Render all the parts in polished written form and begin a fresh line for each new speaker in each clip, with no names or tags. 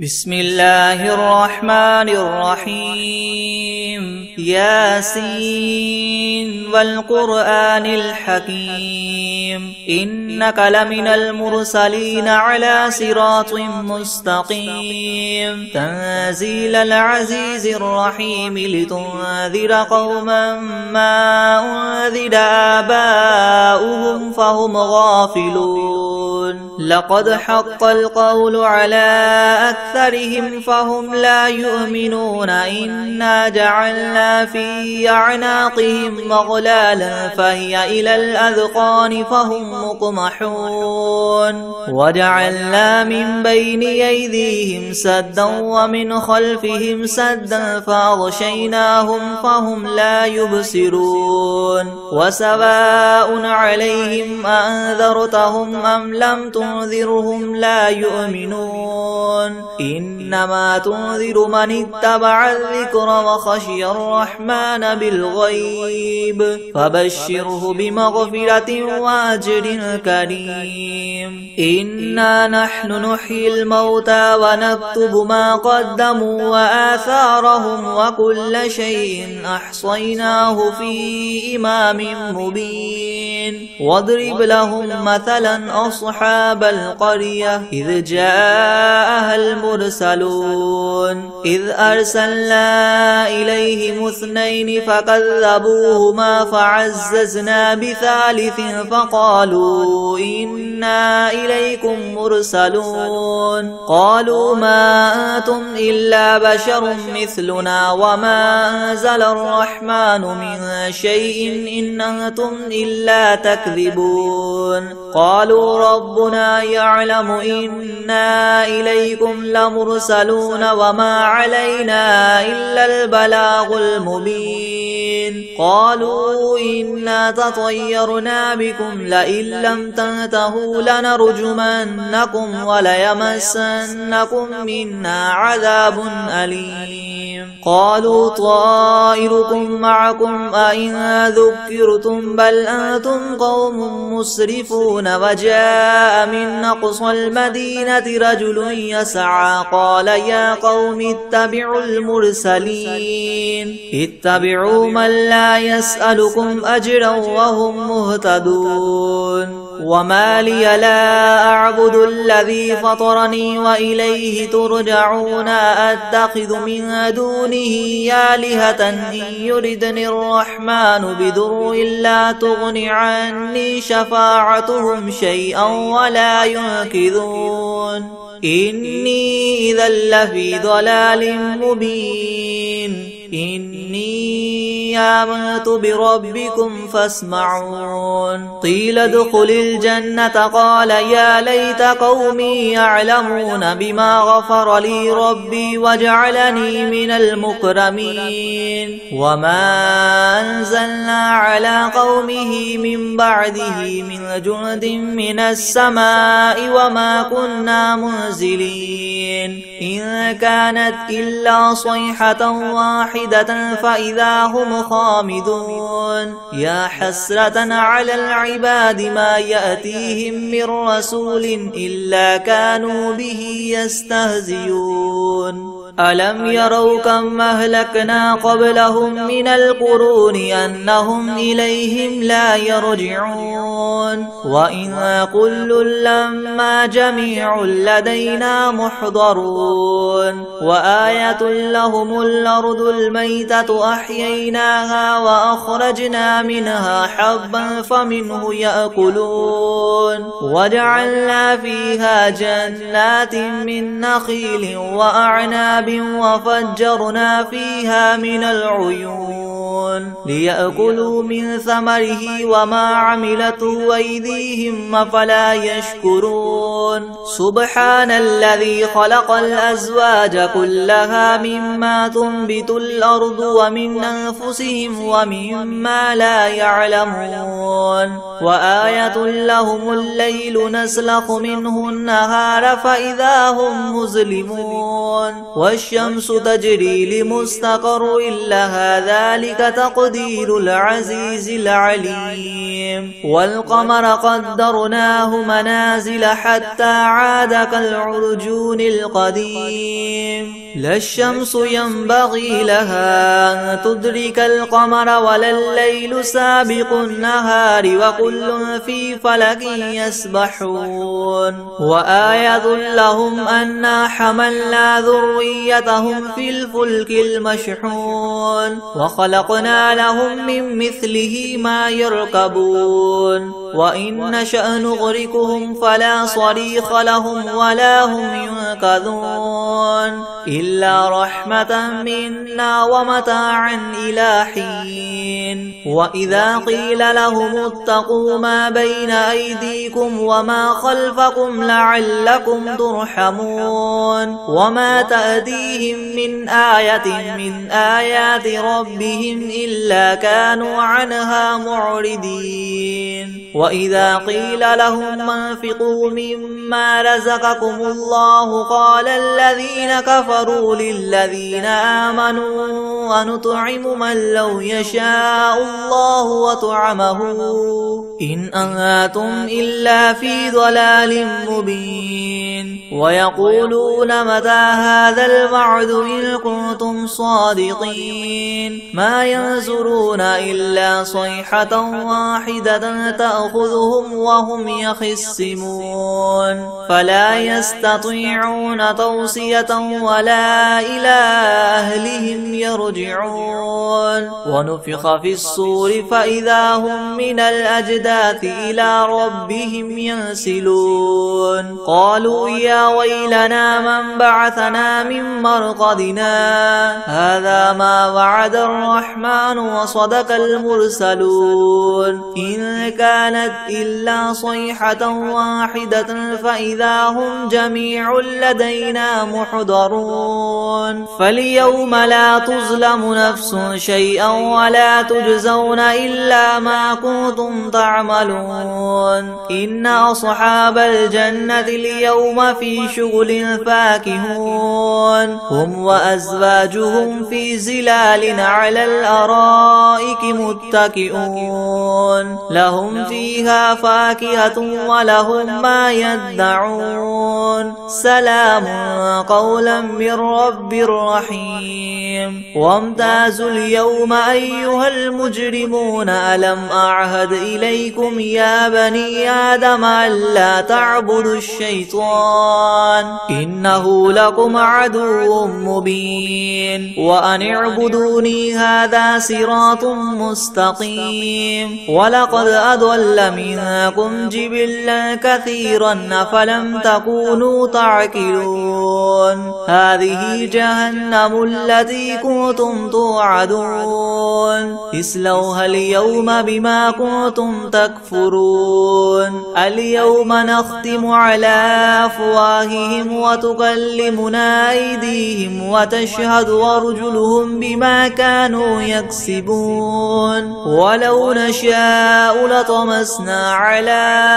بسم الله الرحمن الرحيم ياسين والقرآن الحكيم إنك لمن المرسلين على صراط مستقيم تنزيل العزيز الرحيم لتنذر قوما ما أنذر آباؤهم فهم غافلون لقد حق القول على أكثرهم فهم لا يؤمنون إنا جعلنا في أعناقهم مغلالا فهي إلى الأذقان فهم مقمحون وجعلنا من بين أيديهم سدا ومن خلفهم سدا فأغشيناهم فهم لا يبصرون وسواء عليهم أنذرتهم أم لم تنذرهم لا يؤمنون إنما تنذر من اتبع الذكر وخشي الرحمن بالغيب فبشره بمغفرة وأجر كريم إنا نحن نحيي الموتى ونكتب ما قدموا وآثارهم وكل شيء أحصيناه في إمام مبين واضرب لهم مثلا أصحاب القرية إذ جاءها المرسلون إذ أرسلنا إليهم اثنين فكذبوهما فعززنا بثالث فقالوا إنا إليكم مرسلون قالوا ما أنتم إلا بشر مثلنا وما أنزل الرحمن من شيء إن أنتم إلا تكذبون قالوا ربنا يعلم إنا إليكم لمرسلون وما علينا إلا البلاغ المبين قالوا إنا تطيرنا بكم لئن لم تنتهوا لنرجمنكم وليمسنكم منا عذاب أليم قالوا طائركم معكم أئن ذكرتم بل أنتم قوم مسرفون وجاء من أقصى المدينة رجل يسعى قال يا قوم اتبعوا المرسلين اتبعوا من لا يسألكم أجرا وهم مهتدون وما لي لا أعبد الذي فطرني وإليه ترجعون أتخذ من دونه آلهة إن يردني الرحمن بضر لا تغن عني شفاعتهم شيئا ولا ينقذون إني إذا لفي ضلال مبين إني آمنت بربكم فاسمعون قيل ادخل الجنة قال يا ليت قومي يعلمون بما غفر لي ربي وجعلني من المكرمين وما أنزلنا على قومه من بعده من جند من السماء وما كنا منزلين إن كانت إلا صيحة واحدة فإذا هم خامدون يا حسرة على العباد ما يأتيهم من رسول إلا كانوا به يستهزئون ألم يروا كم أهلكنا قبلهم من القرون أنهم إليهم لا يرجعون وإن كل لما جميع لدينا محضرون وآية لهم الأرض الميتة أحييناها وأخرجنا منها حبا فمنه يأكلون وجعلنا فيها جنات من نخيل وأعناب وفجرنا فيها من العيون ليأكلوا من ثمره وما عملته أيديهم أفلا يشكرون سبحان الذي خلق الأزواج كلها مما تنبت الأرض ومن أنفسهم ومما لا يعلمون وآية لهم الليل نسلخ منه النهار فإذا هم مظلمون والشمس تجري لمستقر لها ذلك تقدير العزيز العليم والقمر قدرناه منازل حتى عاد كالعرجون القديم لا الشمس ينبغي لها أن تدرك القمر ولا الليل سابق النهار وكل في فلك يسبحون وآية لهم أنا حملنا ذريتهم في الفلك المشحون وخلقنا لهم من مثله ما يركبون وإن نشأ نغرقهم فلا صريخ لهم ولا هم ينقذون إلا رحمة منا ومتاعا إلى حين وإذا قيل لهم اتقوا ما بين أيديكم وما خلفكم لعلكم ترحمون وما تأتيهم من آية من آيات ربهم إلا كانوا عنها معرضين وإذا قيل لهم انفقوا مما رزقكم الله قال الذين كفروا للذين آمنوا ونطعم من لو يشاء الله وطعمه إن أنتم إلا في ضلال مبين ويقولون متى هذا الوعد إن كنتم صادقين ما ينظرون إلا صيحة واحدة تأخذهم وهم يخصمون فلا يستطيعون توصية ولا إلى أهلهم يرجعون ونفخ في الصور فإذا هم من الأجداث إلى ربهم ينسلون قالوا يا ويلنا من بعثنا من مرقدنا هذا ما وعد الرحمن وصدق المرسلون إن كانت إلا صيحة واحدة فإذا هم جميع لدينا محضرون فاليوم لا تظلم نفس شيئا ولا تجزون إلا ما كنتم تعملون إن أصحاب الجنة اليوم في شغل فاكهون هم وأزواجهم في زلال على الأرائك متكئون لهم فيها فاكهة ولهم ما يدعون سلام قولا من رب رحيم وامتازوا اليوم أيها المجرمون ألم أعهد إليكم يا بني آدم ألا تعبدوا الشيطان إنه لكم عدو مبين وأن اعبدوني هذا صراط مستقيم ولقد أضل منكم جبلا كثيرا أفلم تكونوا تعقلون هذه جهنم التي كنتم توعدون اصلوها اليوم بما كنتم تكفرون اليوم نختم على أفواههم وتكلمنا أيديهم وتشهد أرجلهم بما كانوا يكسبون ولو نشاء لطمسنا على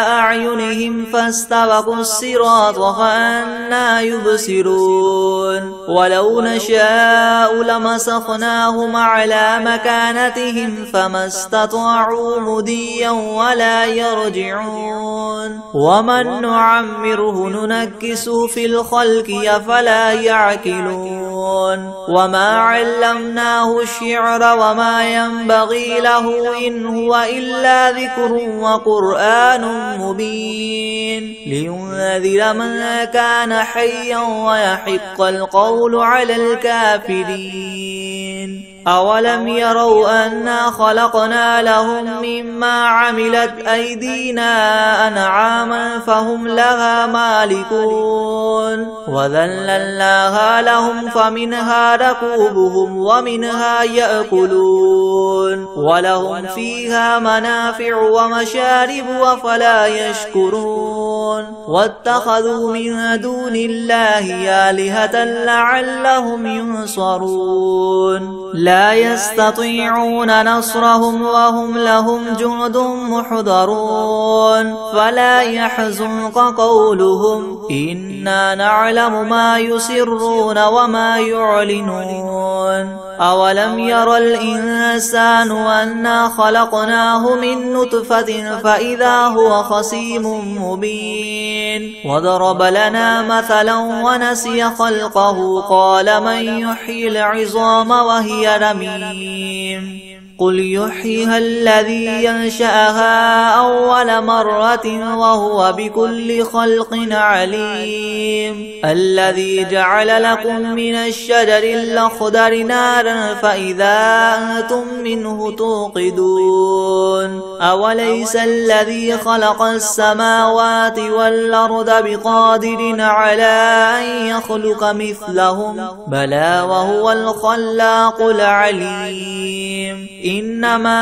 أعينهم فاستبقوا الصراط فأنى يبصرون ولو نشاء لمسخناهم على مكانتهم فما استطاعوا مضيا ولا يرجعون ومن نعمره ننكسه في الخلق أفلا يعقلون وما علمناه الشعر وما ينبغي له إن هو إلا ذكر وقرآن مبين لينذر من كان حيا ويحق القول على الكافرين أولم يروا أنا خلقنا لهم مما عملت أيدينا أنعاما فهم لها مالكون وذللناها لهم فمنها ركوبهم ومنها يأكلون ولهم فيها منافع ومشارب أفلا يشكرون واتخذوا من دون الله آلهة لعلهم ينصرون لا يستطيعون نصرهم وهم لهم جند محضرون فلا يحزنك قولهم إنا نعلم ما يسرون وما يعلنون أولم ير الإنسان أنا خلقناه من نطفة فإذا هو خصيم مبين وضرب لنا مثلا ونسي خلقه قال من يحيي العظام وهي رميم قل يحييها الذي ينشأها أول مرة وهو بكل خلق عليم الذي جعل لكم من الشجر الأخضر نارا فإذا أنتم منه توقدون أوليس الذي خلق السماوات والأرض بقادر على أن يخلق مثلهم بلى وهو الخلاق العليم إنما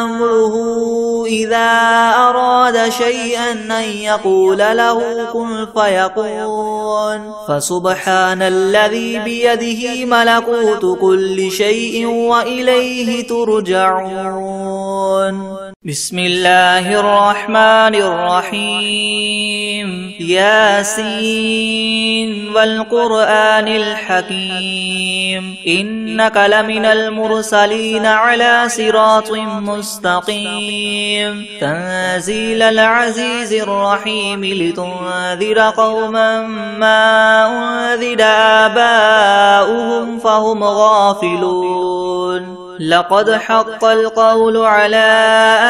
أمره إذا أراد شيئا أن يقول له كن فيكون فسبحان الذي بيده ملكوت كل شيء وإليه ترجعون بسم الله الرحمن الرحيم ياسين والقرآن الحكيم إنك لمن المرسلين على صراط مستقيم تنزيل العزيز الرحيم لتنذر قوما ما أنذر آباؤهم فهم غافلون لقد حق القول على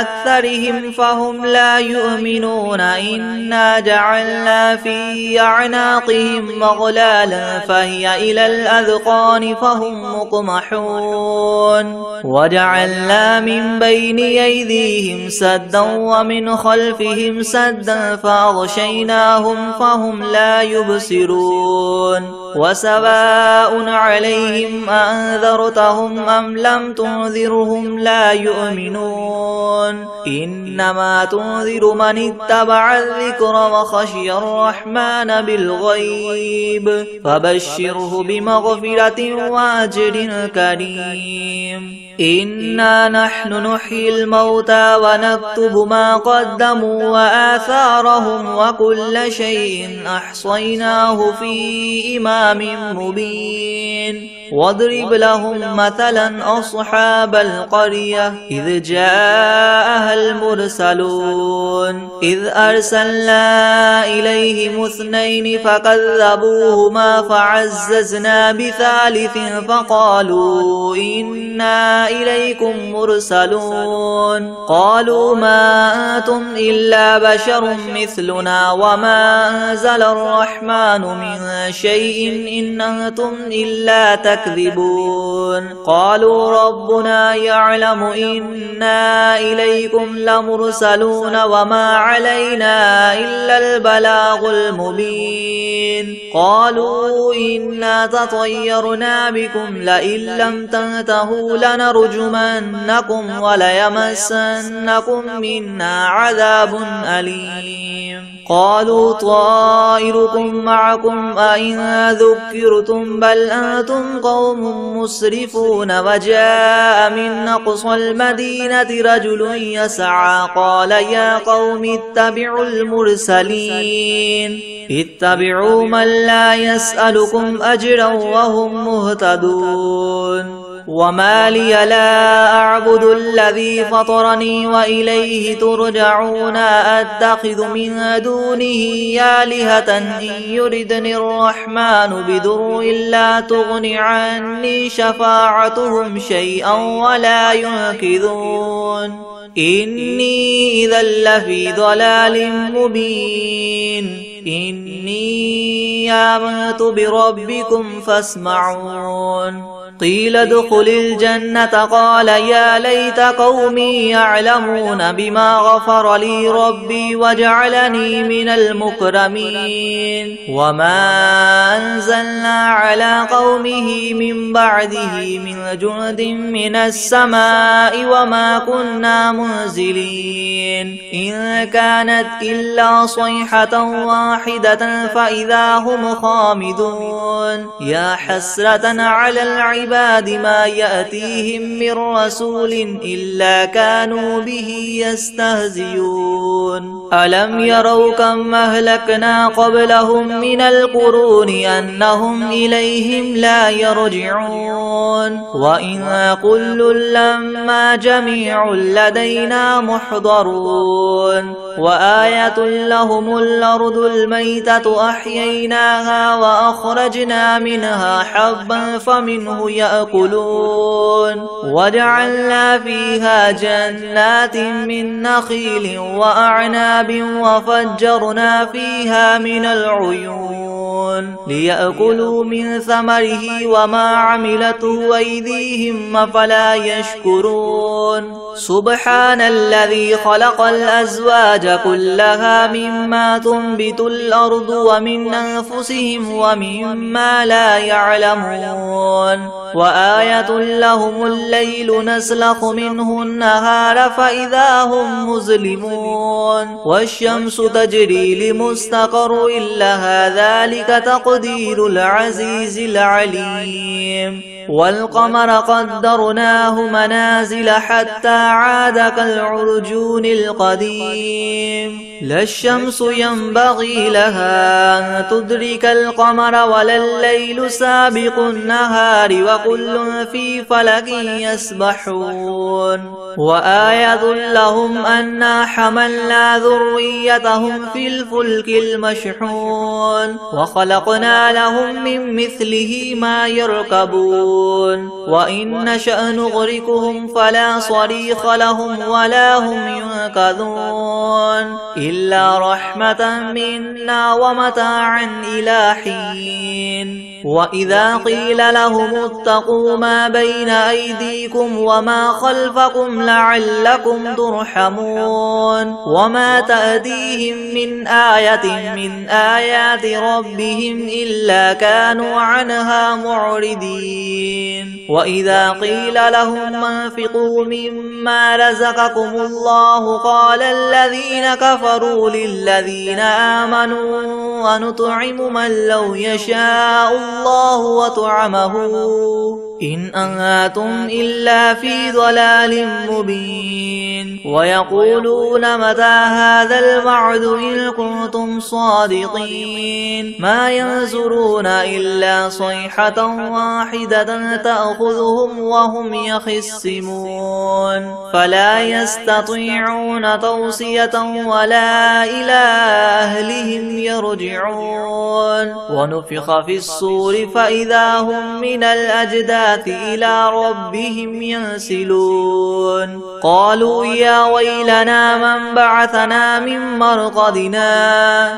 أكثرهم فهم لا يؤمنون إنا جعلنا في أعناقهم مغلالا فهي إلى الأذقان فهم مقمحون وجعلنا من بين أيديهم سدا ومن خلفهم سدا فأغشيناهم فهم لا يبصرون وسواء عليهم أنذرتهم أم لم تنذرهم لا يؤمنون إنما تنذر من اتبع الذكر وخشي الرحمن بالغيب فبشره بمغفرة وأجر كريم إنا نحن نحيي الموتى ونكتب ما قدموا وآثارهم وكل شيء أحصيناه في إمام مبين واضرب لهم مثلا أصحاب القرية إذ جاءها المرسلون إذ أرسلنا إليهم اثنين فكذبوهما فعززنا بثالث فقالوا إنا إليكم مرسلون قالوا ما أنتم إلا بشر مثلنا وما أنزل الرحمن من شيء إن أنتم إلا تكذبون قالوا ربنا يعلم إنا إليكم لمرسلون وما علينا إلا البلاغ المبين قالوا إنا تطيرنا بكم لئن لم تنتهوا لنرجمنكم وليمسنكم منا عذاب أليم قالوا طائركم معكم أئن ذكرتم بل أنتم قوم مسرفون وجاء من أقصى المدينة رجل يسعى قال يا قوم اتبعوا المرسلين اتبعوا من لا يسألكم أجرا وهم مهتدون وما لي لا أعبد الذي فطرني وإليه ترجعون أتخذ من دونه آلهة إن يردني الرحمن بضر لا تغن عني شفاعتهم شيئا ولا ينقذون إني إذا لفي ضلال مبين إني آمنت بربكم فاسمعون قيل ادخل الجنة قال يا ليت قومي يعلمون بما غفر لي ربي وجعلني من المكرمين وما أنزلنا على قومه من بعده من جند من السماء وما كنا منزلين إن كانت إلا صيحة واحدة فإذا هم خامدون يا حسرة على العباد ما يأتيهم من رسول إلا كانوا به يستهزئون ألم يروا كم أهلكنا قبلهم من القرون أنهم إليهم لا يرجعون وإن كل لما جميع لدينا محضرون وآية لهم الأرض الميتة أحييناها وأخرجنا منها حبا فمنه يأكلون وجعلنا فيها جنات من نخيل وأعناب وفجرنا فيها من العيون ليأكلوا من ثمره وما عملته أيديهم أفلا يشكرون سبحان الذي خلق الأزواج كلها مما تنبت الأرض ومن أنفسهم ومما لا يعلمون وآية لهم الليل نسلخ منه النهار فإذا هم مظلمون والشمس تجري لمستقر لها ذلك تقدير العزيز العليم والقمر قدرناه منازل حتى عاد كالعرجون القديم لا الشمس ينبغي لها أن تدرك القمر ولا الليل سابق النهار وكل في فلك يسبحون وآية لهم أنا حملنا ذريتهم في الفلك المشحون وخلقنا لهم من مثله ما يركبون وإن نشأ نغرقهم فلا صريخ لهم ولا هم ينقذون إلا رحمة منا ومتاعا إلى حين وإذا قيل لهم اتقوا ما بين أيديكم وما خلفكم لعلكم ترحمون وما تأتيهم من آية من آيات ربهم إلا كانوا عنها معرضين وإذا قيل لهم انفقوا مما رزقكم الله قال الذين كفروا للذين آمنوا ونطعم من لو يشاء الله وطعمه إن أنتم إلا في ضلال مبين ويقولون متى هذا الوعد إن كنتم صادقين ما ينظرون إلا صيحة واحدة تأخذهم وهم يخصمون فلا يستطيعون توصية ولا إلى أهلهم يرجعون ونفخ في الصور فإذا هم من الأجداث إلى ربهم ينسلون قالوا يا ويلنا من بعثنا من مرقدنا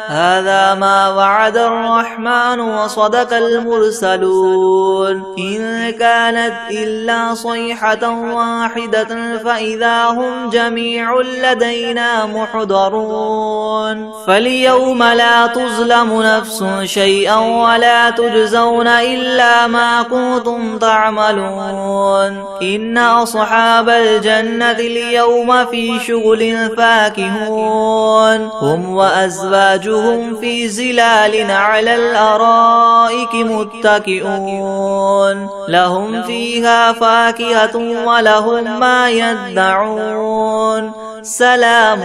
هذا ما وعد الرحمن وصدق المرسلون إن كانت إلا صيحة واحدة فإذا هم جميع لدينا محضرون فاليوم لا تظلم نفس شيئا ولا تجزون إلا ما كنتم تعملون إن أصحاب الجنة اليوم في شغل فاكهون هم وأزواجهم في زلال على الأرائك متكئون لهم فيها فاكهة ولهم ما يدعون سلام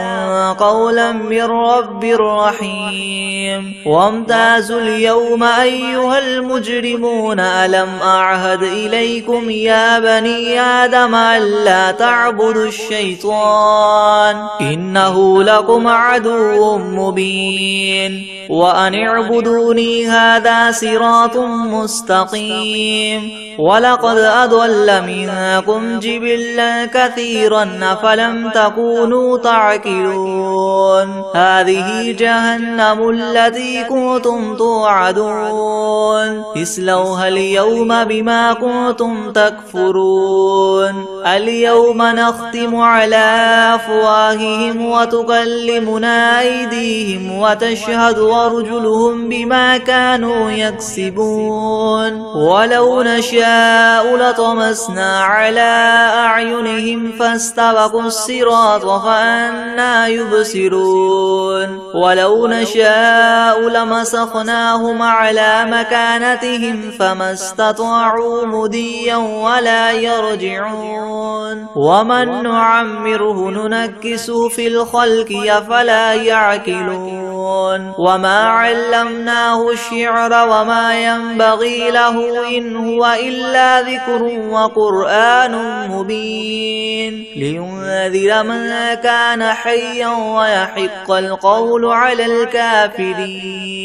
قولا من رب رحيم وامتازوا اليوم أيها المجرمون ألم أعهد إليكم يا بني آدم ألا تعبدوا الشيطان إنه لكم عدو مبين وأن اعبدوني هذا صراط مستقيم ولقد أضل منكم جبلا كثيرا أفلم تكونوا تعقلون هذه جهنم التي كنتم توعدون اصلوها اليوم بما كنتم تكفرون اليوم نختم على أفواههم وتكلمنا أيديهم وتشهد وأرجلهم بما كانوا يكسبون ولو نشاء لطمسنا على أعينهم فاستبقوا الصراط فأنى يبصرون ولو نشاء لمسخناهم على مكانتهم فما استطاعوا مضيا ولا يرجعون ومن نعمره ننكسه في الخلق أفلا يعقلون وما علمناه الشعر وما ينبغي له إن هو إلا ذكر وقرآن مبين لينذر من كان حيا ويحق القول على الكافرين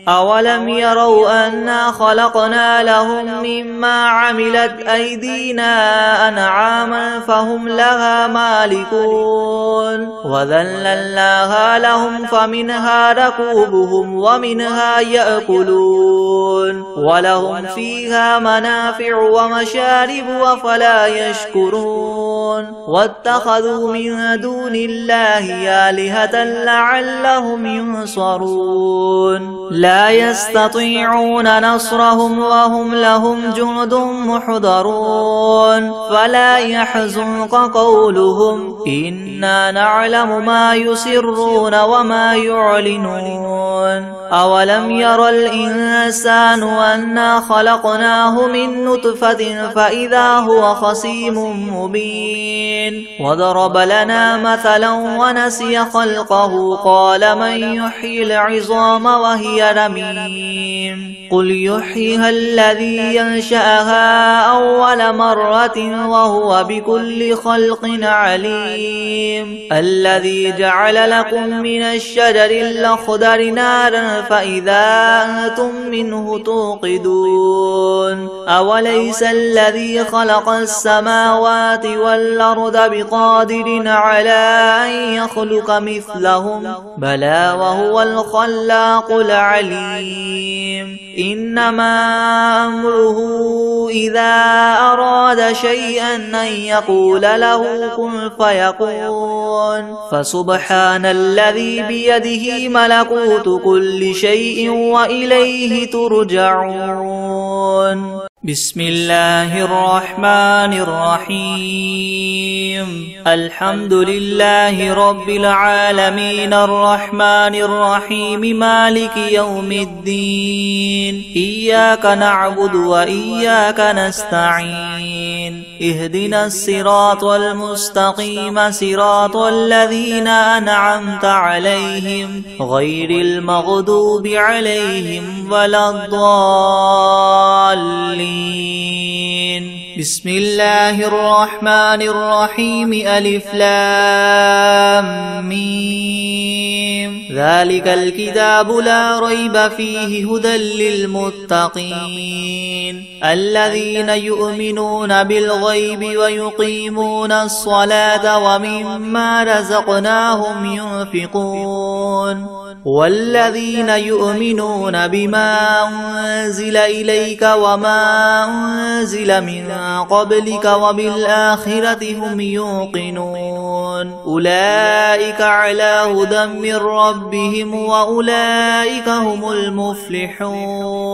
أولم يروا أنا خلقنا لهم مما عملت أيدينا أنعاما فهم لها مالكون وذللناها لهم فمنها ركوبهم ومنها يأكلون ولهم فيها منافع ومشارب أفلا يشكرون واتخذوا من دون الله آلهة لعلهم ينصرون لا يستطيعون نصرهم وهم لهم جند محضرون فلا يحزنك قولهم إنا نعلم ما يسرون وما يعلنون أولم ير الإنسان أنا خلقناه من نطفة فإذا هو خصيم مبين وضرب لنا مثلا ونسي خلقه قال من يحيي العظام وهي رميم قل يحييها الذي ينشأها أول مرة وهو بكل خلق عليم الذي جعل لكم من الشجر الأخضر نارا فإذا أنتم منه توقدون أوليس الذي خلق السماوات والأرض بقادر على أن يخلق مثلهم بلى وهو الخلاق العليم إنما أمره إذا أراد شيئا أن يقول له كن فيكون فسبحان الذي بيده ملكوت كل شيء وإليه ترجعون بسم الله الرحمن الرحيم الحمد لله رب العالمين الرحمن الرحيم مالك يوم الدين إياك نعبد وإياك نستعين اهدنا الصراط المستقيم صراط الذين أنعمت عليهم غير المغضوب عليهم ولا الضالين بسم الله الرحمن الرحيم ألف لام ميم ذلك الكتاب لا ريب فيه هدى للمتقين الذين يؤمنون بالغيب ويقيمون الصلاة ومما رزقناهم ينفقون والذين يؤمنون بما أنزل إليك وما أنزل من قبلك وبالآخرة هم يوقنون أولئك على هدى من ربهم وأولئك هم المفلحون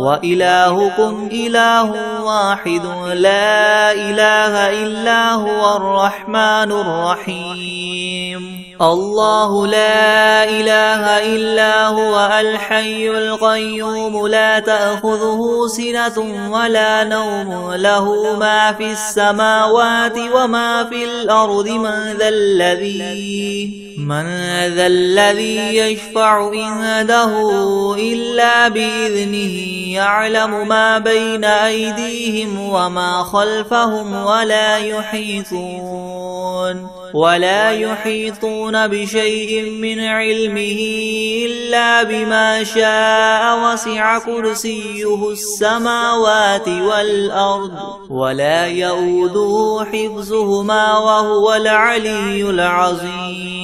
وإلهكم إله واحد لا إله إلا هو الرحمن الرحيم الله لا إله إلا هو الحي القيوم لا تأخذه سنة ولا نوم له ما في السماوات وما في الأرض من ذا الذي يشفع عنده إلا بإذنه يعلم ما بين أيديهم وما خلفهم ولا يحيطون بشيء من علمه إلا بما شاء وسع كرسيه السماوات والأرض ولا يؤوده حفظهما وهو العلي العظيم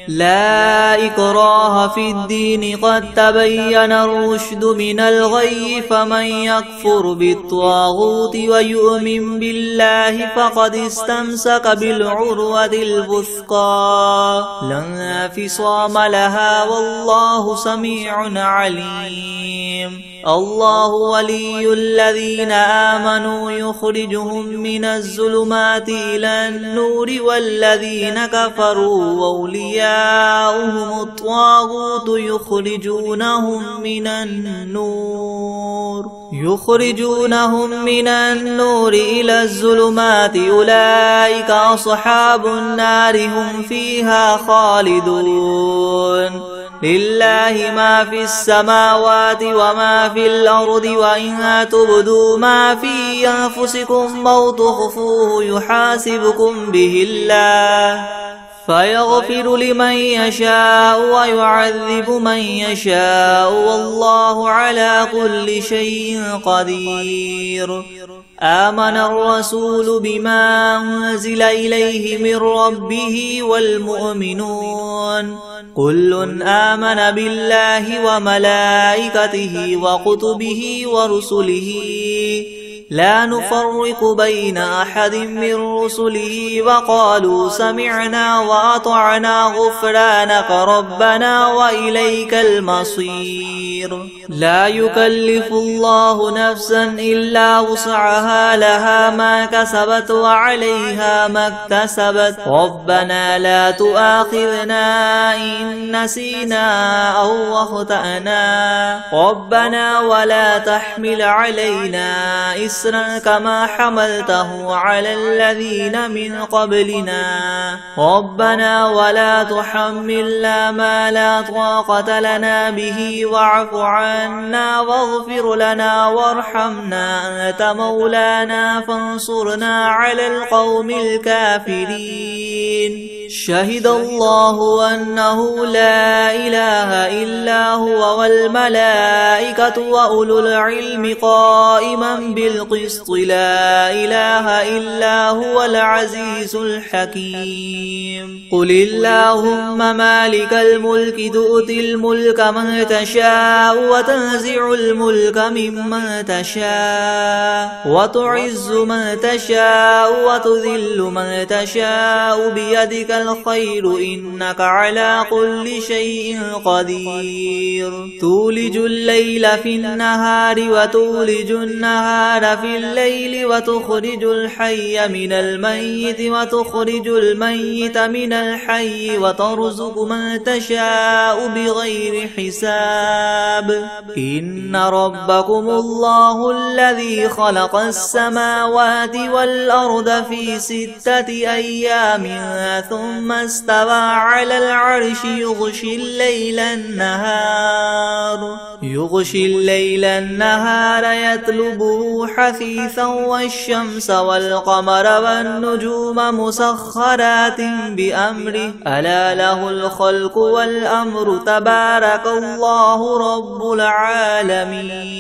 لا إكراه في الدين قد تبين الرشد من الغي فمن يكفر بالطاغوت ويؤمن بالله فقد استمسك بالعروة الوثقى لا انفصام لها والله سميع عليم الله ولي الذين آمنوا يخرجهم من الظلمات إلى النور والذين كفروا أولياؤهم الطاغوت يخرجونهم من النور إلى الظلمات أولئك أصحاب النار هم فيها خالدون لله ما في السماوات وما في الأرض وإن تبدوا ما في أنفسكم أو تخفوه يحاسبكم به الله فيغفر لمن يشاء ويعذب من يشاء والله على كل شيء قدير آمن الرسول بما أنزل إليه من ربه والمؤمنون كل آمن بالله وملائكته وكتبه ورسله لا نفرق بين أحد من رسله وقالوا سمعنا وأطعنا غفرانك ربنا وإليك المصير لا يكلف الله نفسا إلا وسعها لها ما كسبت وعليها ما اكتسبت ربنا لا تؤاخذنا إن نسينا أو أخطأنا ربنا ولا تحمل علينا إسرا كما حملته على الذين من قبلنا ربنا ولا تحملنا ما لا طاقة لنا به واعف عنا واغفر لنا وارحمنا أنت مولانا فانصرنا على القوم الكافرين شهد الله أنه لا إله إلا هو والملائكة وأولو العلم قائما بالقسط لا إله إلا هو العزيز الحكيم قل اللهم مالك الملك تؤتي الملك من تشاء وتنزع الملك ممن تشاء وتعز من تشاء وتذل من تشاء بيدك الخير إنك على كل شيء قدير تولج الليل في النهار وتولج النهار في الليل وتخرج الحي من الميت وتخرج الميت من الحي وترزق من تشاء بغير حساب إن ربكم الله الذي خلق السماوات والأرض في 6 أيام ثم استوى على العرش يغشي الليل النهار يطلبه حثيثا والشمس والقمر والنجوم مسخرات بأمره ألا له الخلق والأمر تبارك الله رب العالمين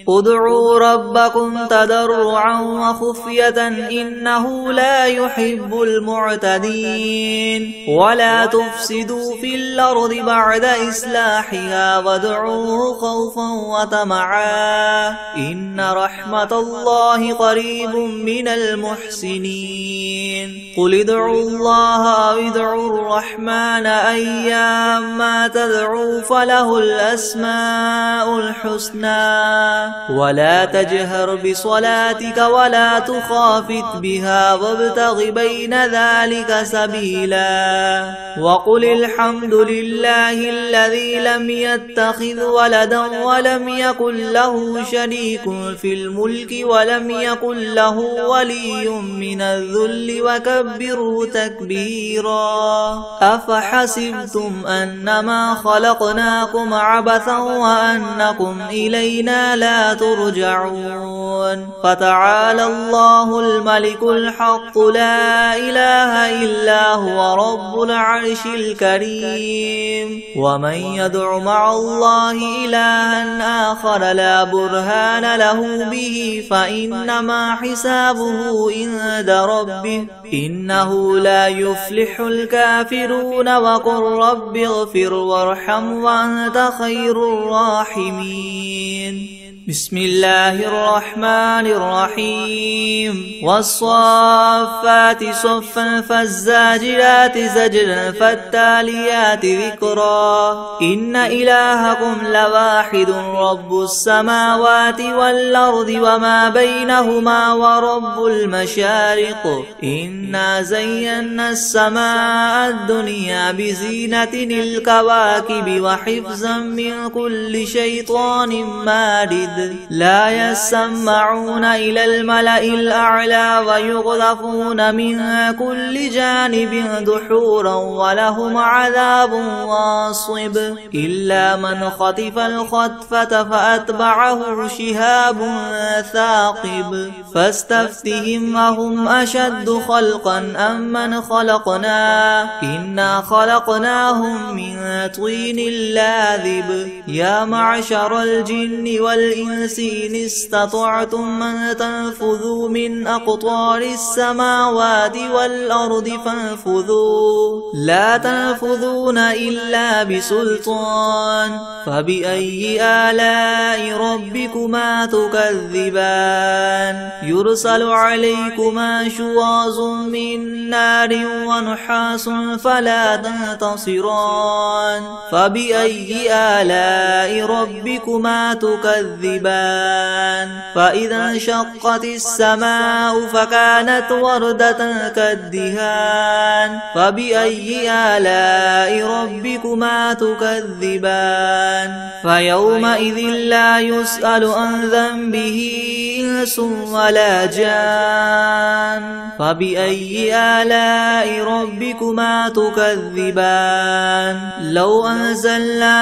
ادعوا ربكم تضرعا وخفية إنه لا يحب المعتدين ولا تفسدوا في الأرض بعد إصلاحها وادعوه خوفا وطمعا إن رحمة الله قريب من المحسنين قل ادعوا الله أو ادعوا الرحمن أيما تدعوا فله الأسماء الحسنى ولا تجهر بصلاتك ولا تخافت بها وابتغ بين ذلك سبيلا وقل الحمد لله الذي لم يتخذ ولدا ولم يكن له شريك في الملك ولم يكن له ولي من الذل وكبره تكبيرا أفحسبتم أنما خلقناكم عبثا وأنكم إلينا لا لا ترجعون فتعالى الله الملك الحق لا إله إلا هو رب العرش الكريم ومن يدع مع الله إلها آخر لا برهان له به فإنما حسابه عند ربه إنه لا يفلح الكافرون وقل رب اغفر وارحم وأنت خير الراحمين بسم الله الرحمن الرحيم والصافات صفا فالزاجرات زجرا فالتاليات ذكرا إن إلهكم لواحد رب السماوات والأرض وما بينهما ورب المشارق إنا زينا السماء الدنيا بزينة الكواكب وحفظا من كل شيطان مارد لا يسمعون إلى الملأ الأعلى ويقذفون من كل جانب دحورا ولهم عذاب واصب إلا من خطف الخطفة فأتبعه شهاب ثاقب فاستفتهم أهم أشد خلقا أم من خلقنا إنا خلقناهم من طين لاذب يا معشر الجن والإنس إن استطعتم أن تنفذوا من أقطار السماوات والأرض فانفذوا لا تنفذون إلا بسلطان فبأي آلاء ربكما تكذبان يرسل عليكما شواظ من نار ونحاس فلا تنتصران فبأي آلاء ربكما تكذبان فإذا انشقت السماء فكانت وردة كالدهان فبأي آلاء ربكما تكذبان فيومئذ لا يسأل عن ذنبه إنس ولا جان فبأي آلاء ربكما تكذبان لو أنزلنا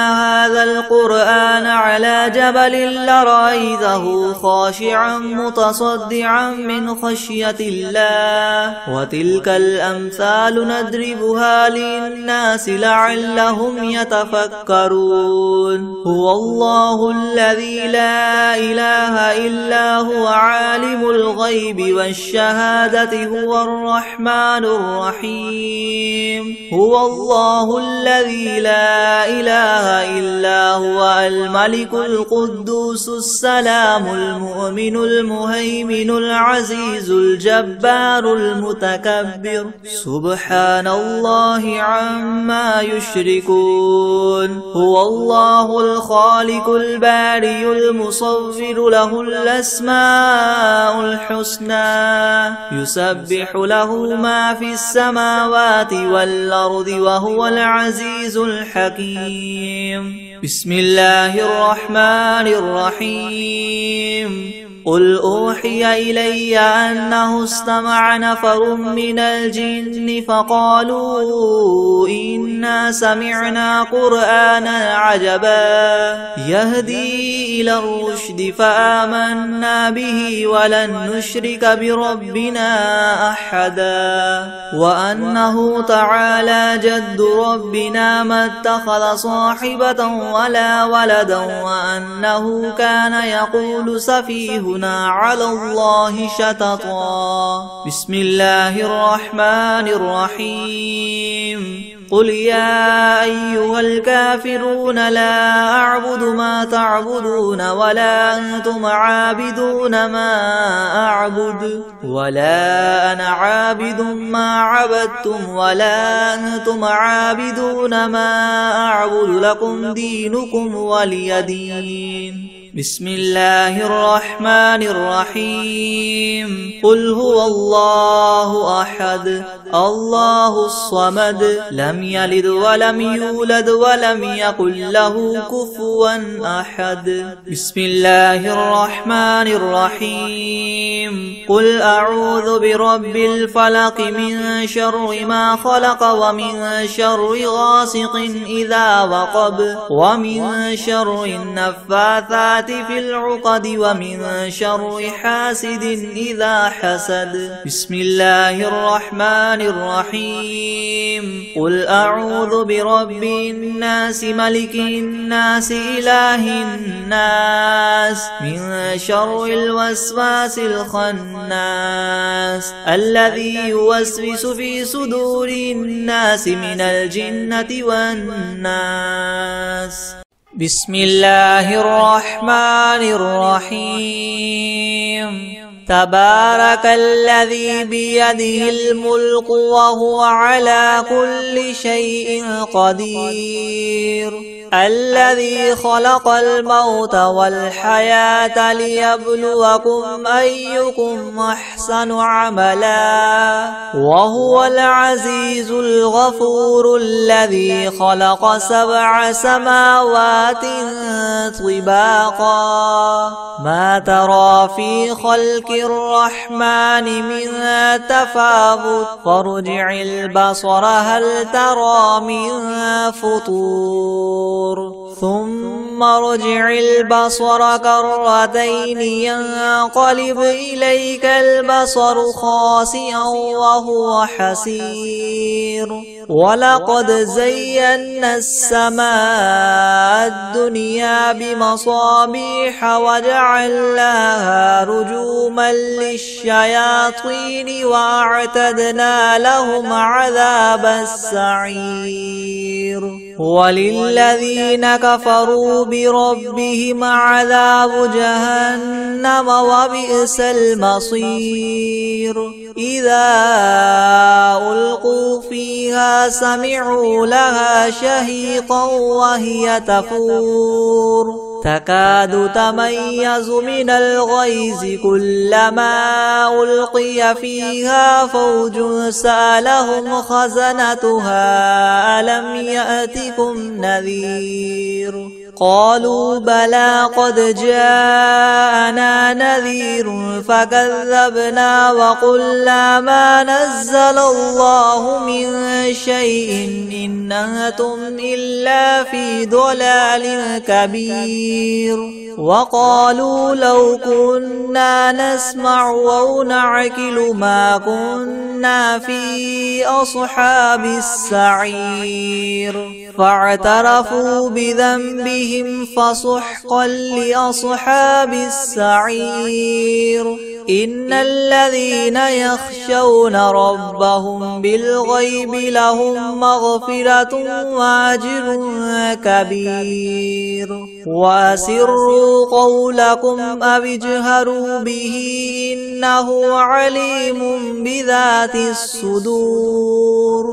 هذا القرآن على جبل لرأيته خاشعا متصدعا من خشية الله وتلك الأمثال نضربها للناس لعلهم يتفكرون هو الله الذي لا إله إلا هو عالم الغيب والشهادة هو الرحمن الرحيم هو الله الذي لا إله إلا هو الملك القدوس السلام المؤمن المهيمن العزيز الجبار المتكبر سبحان الله عما يشركون هو الله الخالق البارئ المصور له الأسماء الحسنى يسبح له ما في السماوات والأرض وهو العزيز الحكيم بسم الله الرحمن الرحيم قل أوحي إلي أنه استمع نفر من الجن فقالوا إنا سمعنا قرآنا عجبا يهدي إلى الرشد فآمنا به ولن نشرك بربنا أحدا وأنه تعالى جد ربنا ما اتخذ صاحبة ولا ولدا وأنه كان يقول سفيهنا على الله شططا بسم الله الرحمن الرحيم قل يا أيها الكافرون لا أعبد ما تعبدون ولا أنتم عابدون ما أعبد ولا أنا عابد ما عبدتم ولا أنتم عابدون ما أعبد لكم دينكم ولي دين بسم الله الرحمن الرحيم قل هو الله أحد الله الصمد لم يلد ولم يولد ولم يكن له كفوا أحد بسم الله الرحمن الرحيم قل أعوذ برب الفلق من شر ما خلق ومن شر غاسق إذا وقب ومن شر النفاثات الثبات في العقد ومن شر حاسد إذا حسد. بسم الله الرحمن الرحيم. قل أعوذ برب الناس ملك الناس إله الناس من شر الوسواس الخناس الذي يوسوس في صدور الناس من الجنة والناس. بسم الله الرحمن الرحيم. تبارك الذي بيده الملك وهو على كل شيء قدير. الذي خلق الموت والحياة ليبلوكم أيكم أحسن عملا وهو العزيز الغفور. الذي خلق 7 سماوات طباقا ما ترى في خلق الرحمن من تفاوت فارجع البصر هل ترى من فطور ثم ارجع البصر كرتين ينقلب إليك البصر خاسئا وهو حسير. ولقد زينا السماء الدنيا بمصابيح وجعلناها رجوما للشياطين وأعتدنا لهم عذاب السعير. وللذين كفروا بربهم عذاب جهنم وبئس المصير. إذا ألقوا فيها سمعوا لها شهيقا وهي تفور تكاد تميز من الغيظ كلما ألقي فيها فوج سألهم خزنتها ألم يأتكم نذير قالوا بلى قد جاءنا نذير فكذبنا وقلنا ما نزل الله من شيء إن أنتم إلا في ضلال كبير. وقالوا لو كنا نسمع أو نعقل ما كنا في أصحاب السعير. فاعترفوا بذنبهم فسحقا لأصحاب السعير. إن الذين يخشون ربهم بالغيب لهم مغفرة وأجر كبير. وأسروا قولكم أو اجهروا به إنه عليم بذات الصدور.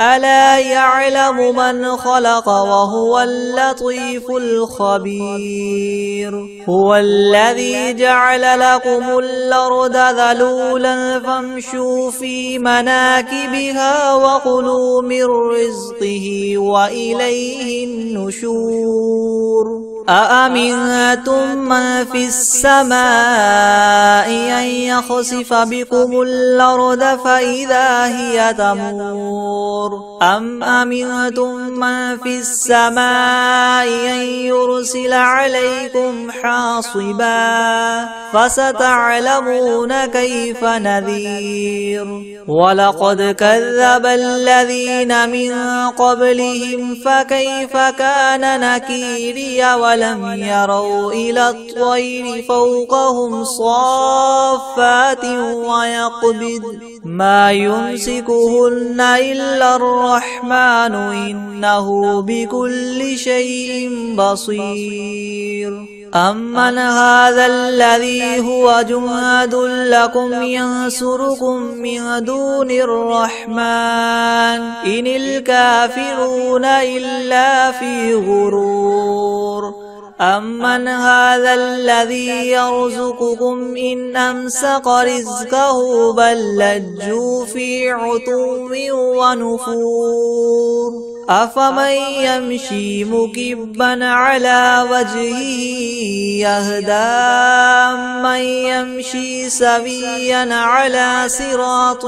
ألا يعلم من خلق وهو اللطيف الخبير. هو الذي جعل لكم الأرض ذلولا فامشوا في مناكبها وكلوا من رزقه وإليه النشور. أأمنتم من في السماء أن يخسف بكم الأرض فإذا هي تمور أم أمنتم من في السماء أن يرسل عليكم حاصبا فستعلمون كيف نذير. ولقد كذب الذين من قبلهم فكيف كان نكيري. ولم يروا إلى الطير فوقهم صافات ويقبض ما يمسكهن إلا الرحمن إنه بكل شيء بصير. أمن هذا الذي هو جند لكم ينصركم من دون الرحمن إن الكافرون إلا في غرور. أمن هذا الذي يرزقكم إن أمسك رزقه بل لجوا في عتو ونفور. أفمن يمشي مكبا على وجهه يهدى من يمشي سويا على صراط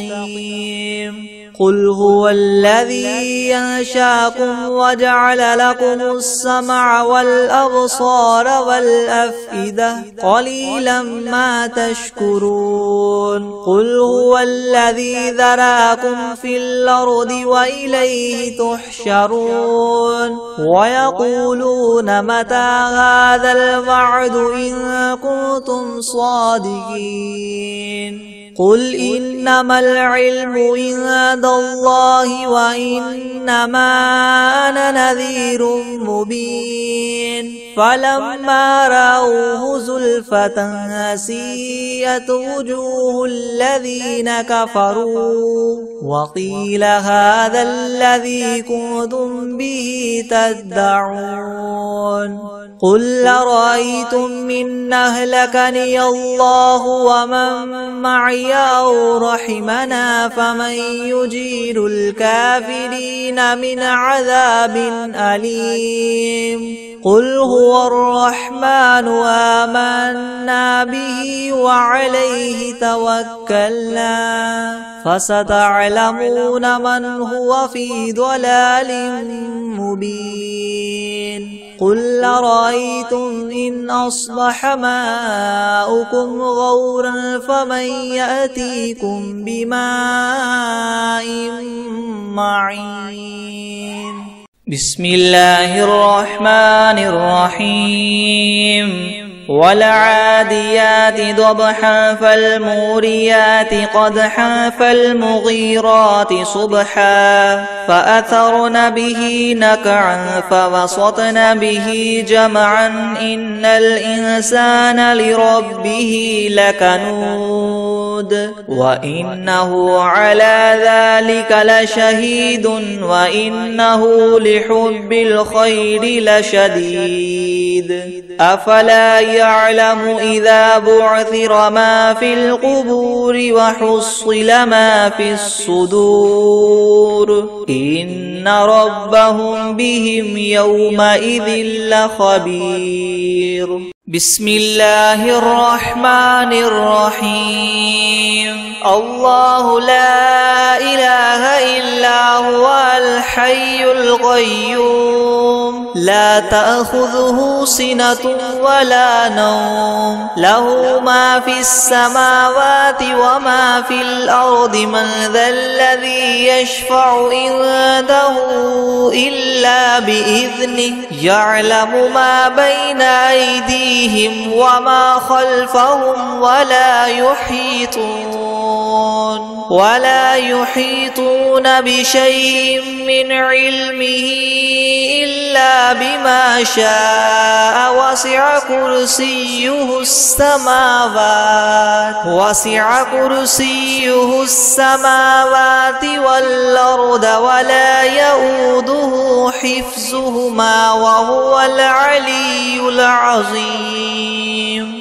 مستقيم. قل هو الذي ينشاكم وجعل لكم السمع والأبصار والأفئدة قليلا ما تشكرون قل هو الذي ذراكم في الأرض وإليه تحشرون ويقولون متى هذا الوعد إن كنتم صادقين قل إنما العلم عند الله وإنما أنا نذير مبين فلما رأوه زلفة سيئت وجوه الذين كفروا وقيل هذا الذي كنتم به تدعون قل أرأيتم إن أهلكني الله ومن معي أو رحمنا فمن يجير الكافرين من عذاب أليم قل هو الرحمن آمنا به وعليه توكلنا فستعلمون من هو في ضلال مبين قل أرأيتم إن أصبح ماؤكم غورا فمن يأتيكم بماء معين بسم الله الرحمن الرحيم والعاديات ضبحا فالموريات قدحا فالمغيرات صبحا فأثرن به نقعا فوسطن به جمعا إن الإنسان لربه لكنود وإنه على ذلك لشهيد وإنه لحب الخير لشديد أفلا يعلم إذا بعثر ما في القبور وحصل ما في الصدور إن ربهم بهم يومئذ لخبير بسم الله الرحمن الرحيم الله لا إله إلا هو الحي القيوم لا تأخذه سنة ولا نوم له ما في السماوات وما في الأرض من ذا الذي يشفع عنده إلا بإذنه يعلم ما بين أيديهم وما خلفهم ولا يحيطون بشيء من علمه إلا بما شاء وسع كرسيه السماوات والأرض ولا يؤوده حفظهما وهو العلي العظيم